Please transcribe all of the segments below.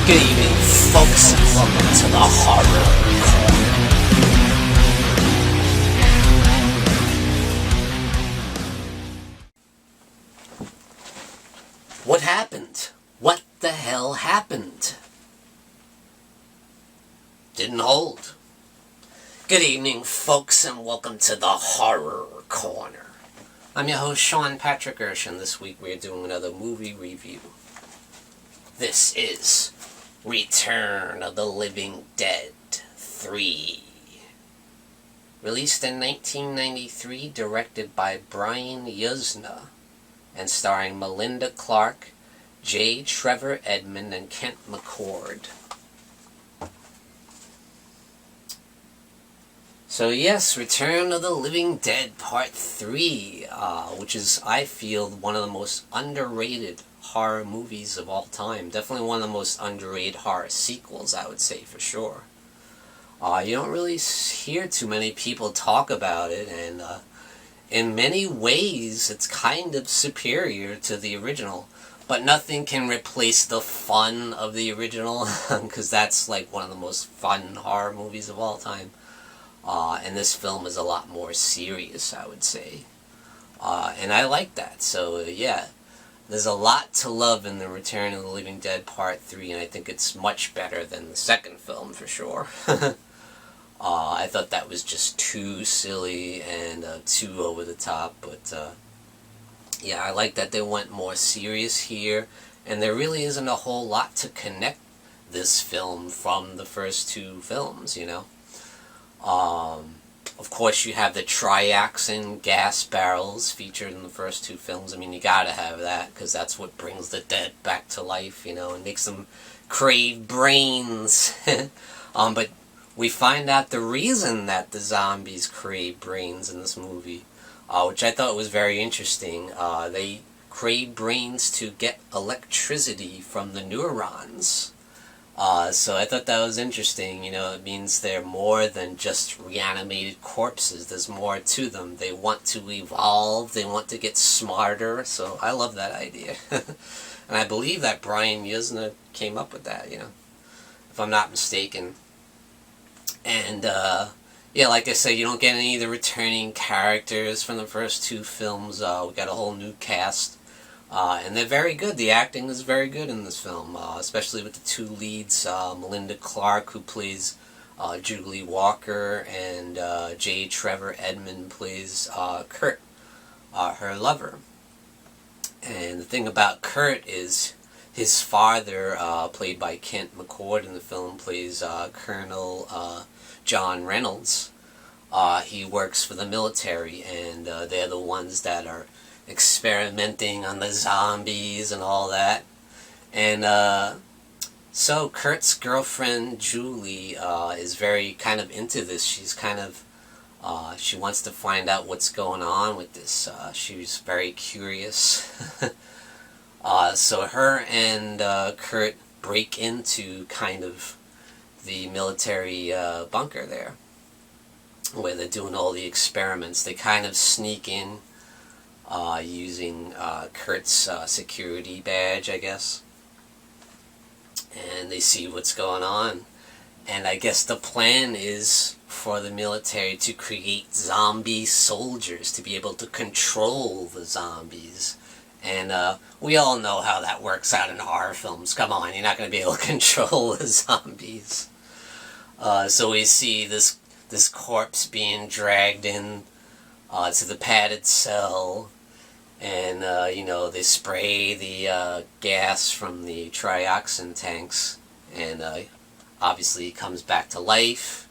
Good evening, folks, and welcome to the horror. What happened? What the hell happened? Didn't hold. Good evening, folks, and welcome to the Horror Corner. I'm your host, Sean Patrick Gersh, and this week we're doing another movie review. This is Return of the Living Dead 3. Released in 1993, directed by Brian Yuzna, and starring Melinda Clarke, J. Trevor Edmond, and Kent McCord. So yes, Return of the Living Dead Part 3, which is, I feel, one of the most underrated horror movies of all time. Definitely one of the most underrated horror sequels, I would say, for sure. You don't really hear too many people talk about it, and in many ways it's kind of superior to the original. But nothing can replace the fun of the original, because that's like one of the most fun horror movies of all time. And this film is a lot more serious, I would say. And I like that. So, yeah. There's a lot to love in the Return of the Living Dead Part 3, and I think it's much better than the second film, for sure. I thought that was just too silly and too over the top, but yeah, I like that they went more serious here, and there really isn't a whole lot to connect this film from the first two films, you know. Of course, you have the triaxin gas barrels featured in the first two films. I mean, you gotta have that, because that's what brings the dead back to life, you know, and makes them crave brains. But we find out the reason that the zombies crave brains in this movie, which I thought was very interesting. They crave brains to get electricity from the neurons. So I thought that was interesting. You know, it means they're more than just reanimated corpses. There's more to them. They want to evolve. They want to get smarter. So I love that idea. And I believe that Brian Yuzna came up with that, you know, if I'm not mistaken. And, yeah, like I said, you don't get any of the returning characters from the first two films. We got a whole new cast. And they're very good. The acting is very good in this film, especially with the two leads, Melinda Clarke, who plays Julie Walker, and J. Trevor Edmond plays Kurt, her lover. And the thing about Kurt is his father, played by Kent McCord in the film, plays Colonel John Reynolds. He works for the military, and they're the ones that are experimenting on the zombies and all that. And so Kurt's girlfriend Julie is very kind of into this. She's kind of she wants to find out what's going on with this. She's very curious. So her and Kurt break into kind of the military bunker there, where they're doing all the experiments. They kind of sneak in using Kurt's security badge, I guess. And they see what's going on. And I guess the plan is for the military to create zombie soldiers to be able to control the zombies. And we all know how that works out in horror films. Come on, you're not going to be able to control the zombies. So we see this corpse being dragged in to the padded cell. And, you know, they spray the gas from the trioxin tanks, and obviously he comes back to life,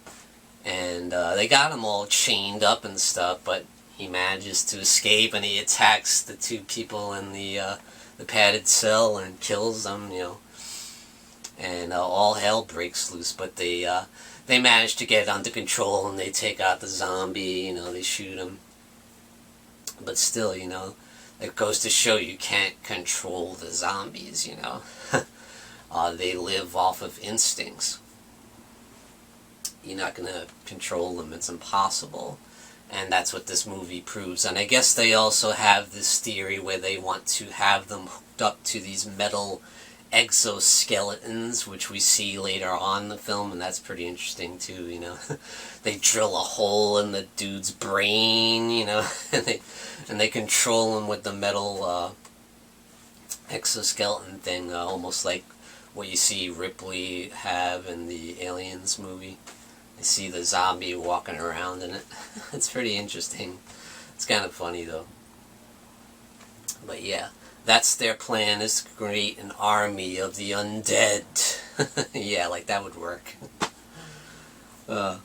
and they got him all chained up and stuff, but he manages to escape, and he attacks the two people in the padded cell and kills them, you know, and all hell breaks loose. But they manage to get it under control, and they take out the zombie, you know, they shoot him. But still, you know, it goes to show you can't control the zombies, you know. They live off of instincts. You're not going to control them. It's impossible. And that's what this movie proves. And I guess they also have this theory where they want to have them hooked up to these metal exoskeletons, which we see later on in the film, and that's pretty interesting too, you know. They drill a hole in the dude's brain, you know, and they control him with the metal exoskeleton thing, almost like what you see Ripley have in the Aliens movie. You see the zombie walking around in it. It's pretty interesting. It's kind of funny though. But yeah, that's their plan, is to create an army of the undead. Yeah, like that would work. But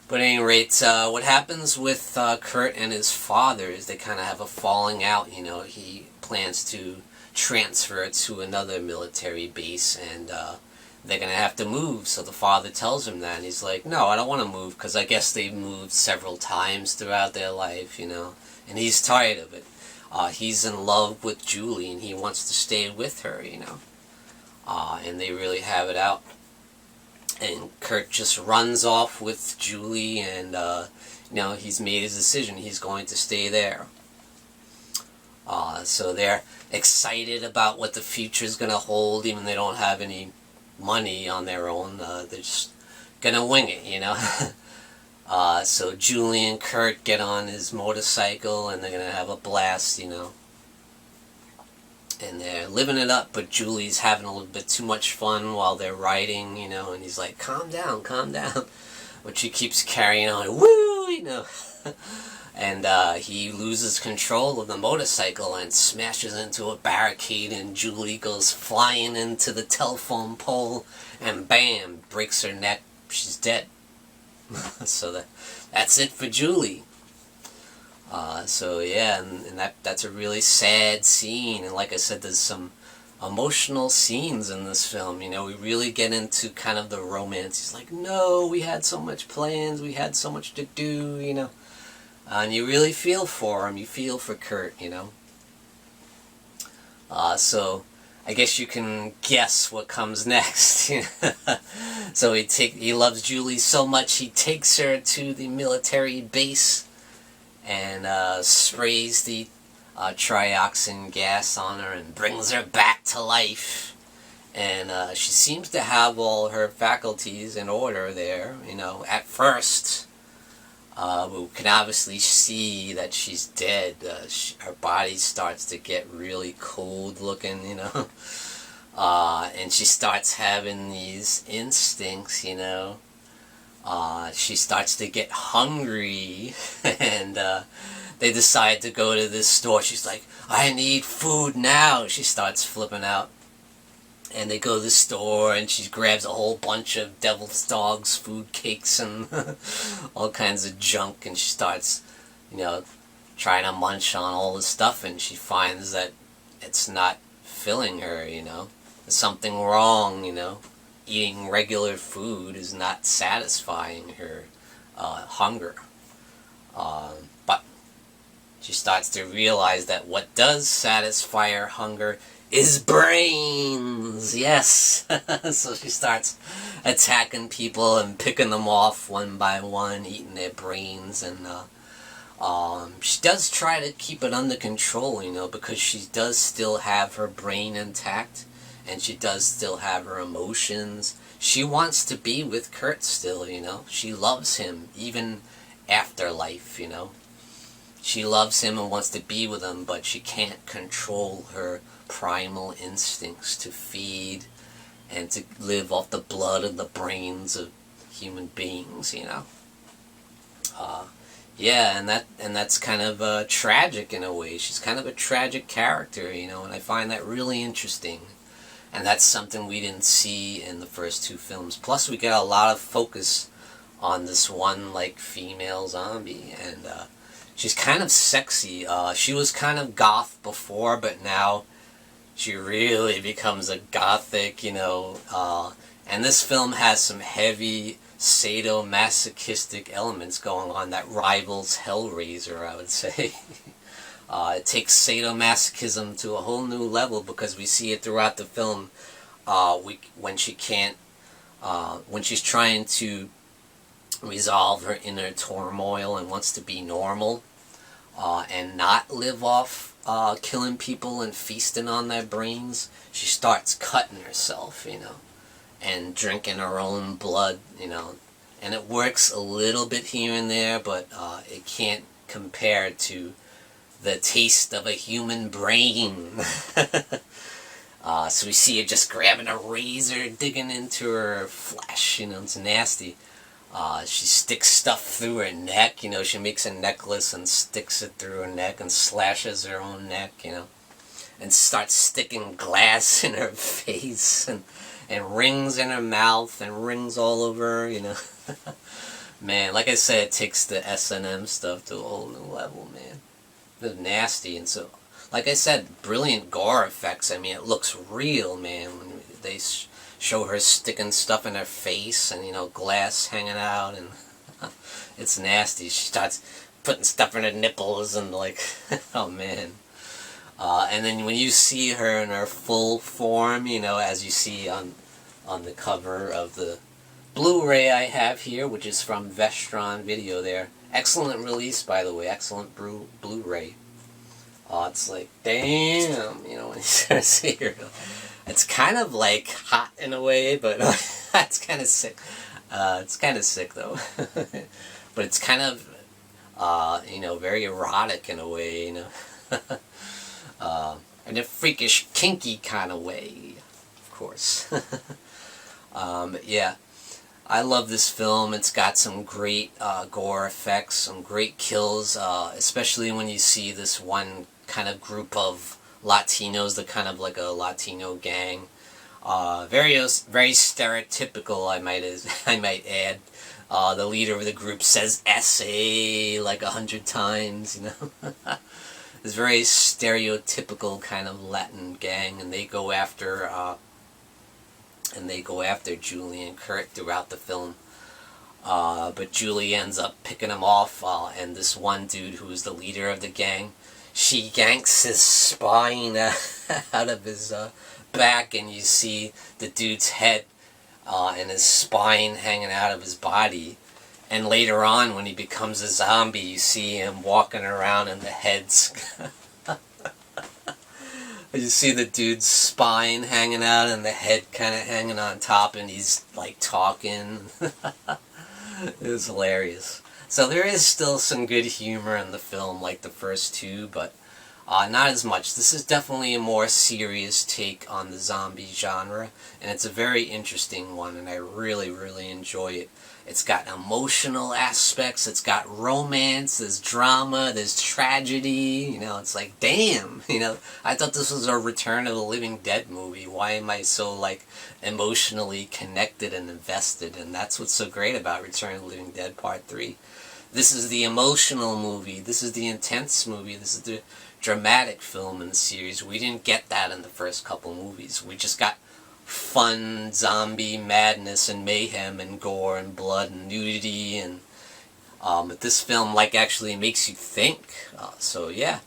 at any rate, what happens with Kurt and his father is they kind of have a falling out, you know. He plans to transfer to another military base, and they're going to have to move, so the father tells him that, and he's like, no, I don't want to move, because I guess they've moved several times throughout their life, you know, and he's tired of it. He's in love with Julie, and he wants to stay with her, you know, and they really have it out. And Kurt just runs off with Julie, and, you know, he's made his decision. He's going to stay there. So they're excited about what the future is going to hold, even though they don't have any money on their own. They're just going to wing it, you know. So Julie and Kurt get on his motorcycle, and they're going to have a blast, you know. And they're living it up, but Julie's having a little bit too much fun while they're riding, you know, and he's like, calm down, calm down. But she keeps carrying on, woo, you know. And he loses control of the motorcycle and smashes into a barricade, and Julie goes flying into the telephone pole, and bam, breaks her neck, she's dead. So that's it for Julie. So yeah, and that's a really sad scene, and like I said, there's some emotional scenes in this film, you know. We really get into kind of the romance. He's like, no, we had so much plans, we had so much to do, you know, and you really feel for him, you feel for Kurt, you know. So I guess you can guess what comes next. So he loves Julie so much, he takes her to the military base and sprays the trioxin gas on her and brings her back to life. And she seems to have all her faculties in order there, you know, at first. We can obviously see that she's dead. Her body starts to get really cold looking, you know. And she starts having these instincts, you know. She starts to get hungry, and they decide to go to this store. She's like, I need food now. She starts flipping out. And they go to the store, and she grabs a whole bunch of Devil's Dogs food cakes and all kinds of junk, and she starts, you know, trying to munch on all this stuff, and she finds that it's not filling her, you know. There's something wrong, you know. Eating regular food is not satisfying her hunger. But she starts to realize that what does satisfy her hunger is brains. Yes. So she starts attacking people and picking them off one by one, eating their brains, and she does try to keep it under control, you know, because she does still have her brain intact, and she does still have her emotions. She wants to be with Kurt still, you know. She loves him, even after life, you know. She loves him and wants to be with him, but she can't control her primal instincts to feed and to live off the blood and the brains of human beings, you know. Yeah, and that's kind of tragic in a way. She's kind of a tragic character, you know, and I find that really interesting. And that's something we didn't see in the first two films. Plus, we get a lot of focus on this one, like, female zombie, and she's kind of sexy. She was kind of goth before, but now she really becomes a gothic, you know, and this film has some heavy sadomasochistic elements going on that rivals Hellraiser, I would say. It takes sadomasochism to a whole new level, because we see it throughout the film. When she's trying to resolve her inner turmoil and wants to be normal, and not live off killing people and feasting on their brains, she starts cutting herself, and drinking her own blood, and it works a little bit here and there, but it can't compare to the taste of a human brain. So we see her just grabbing a razor, digging into her flesh, it's nasty. She sticks stuff through her neck, she makes a necklace and sticks it through her neck and slashes her own neck, and starts sticking glass in her face and rings in her mouth and rings all over her, Man, like I said, it takes the S&M stuff to a whole new level, man. It's nasty, and so, like I said, brilliant gore effects. I mean, it looks real, man, when they show her sticking stuff in her face and, glass hanging out, and it's nasty. She starts putting stuff in her nipples and, like, oh, man. And then when you see her in her full form, as you see on the cover of the Blu-ray I have here, which is from Vestron Video there. Excellent release, by the way. Excellent Blu-ray. It's like, damn, when you start to see her. It's kind of like hot in a way, but it's kind of sick. It's kind of sick, though. But it's kind of, very erotic in a way, in a freakish, kinky kind of way, of course. Yeah. I love this film. It's got some great gore effects, some great kills, especially when you see this one kind of group of Latinos, the kind of like a Latino gang. Very stereotypical, I might add. The leader of the group says "SA" like 100 times, It's very stereotypical kind of Latin gang, and they go after Julie and Kurt throughout the film. But Julie ends up picking him off, and this one dude who is the leader of the gang, she yanks his spine out of his back, and you see the dude's head and his spine hanging out of his body. And later on, when he becomes a zombie, you see him walking around and the head's... You see the dude's spine hanging out and the head kind of hanging on top, and he's like talking. It was hilarious. So there is still some good humor in the film, like the first two, but not as much. This is definitely a more serious take on the zombie genre, and it's a very interesting one, and I really, really enjoy it. It's got emotional aspects, it's got romance, there's drama, there's tragedy, it's like, damn, I thought this was a Return of the Living Dead movie. Why am I so, like, emotionally connected and invested? And that's what's so great about Return of the Living Dead Part 3. This is the emotional movie, this is the intense movie, this is the dramatic film in the series. We didn't get that in the first couple movies. We just got fun zombie madness and mayhem and gore and blood and nudity, and but this film actually makes you think. So yeah,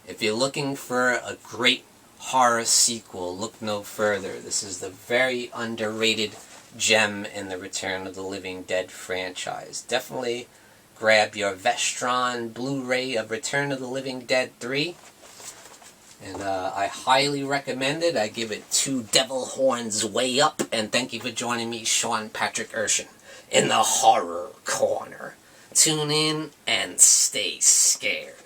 if you're looking for a great horror sequel, look no further. This is the very underrated gem in the Return of the Living Dead franchise. Definitely grab your Vestron Blu-ray of Return of the Living Dead 3. And I highly recommend it. I give it 2 devil horns way up. And thank you for joining me, Sean Patrick Urshan, in the Horror Corner. Tune in and stay scared.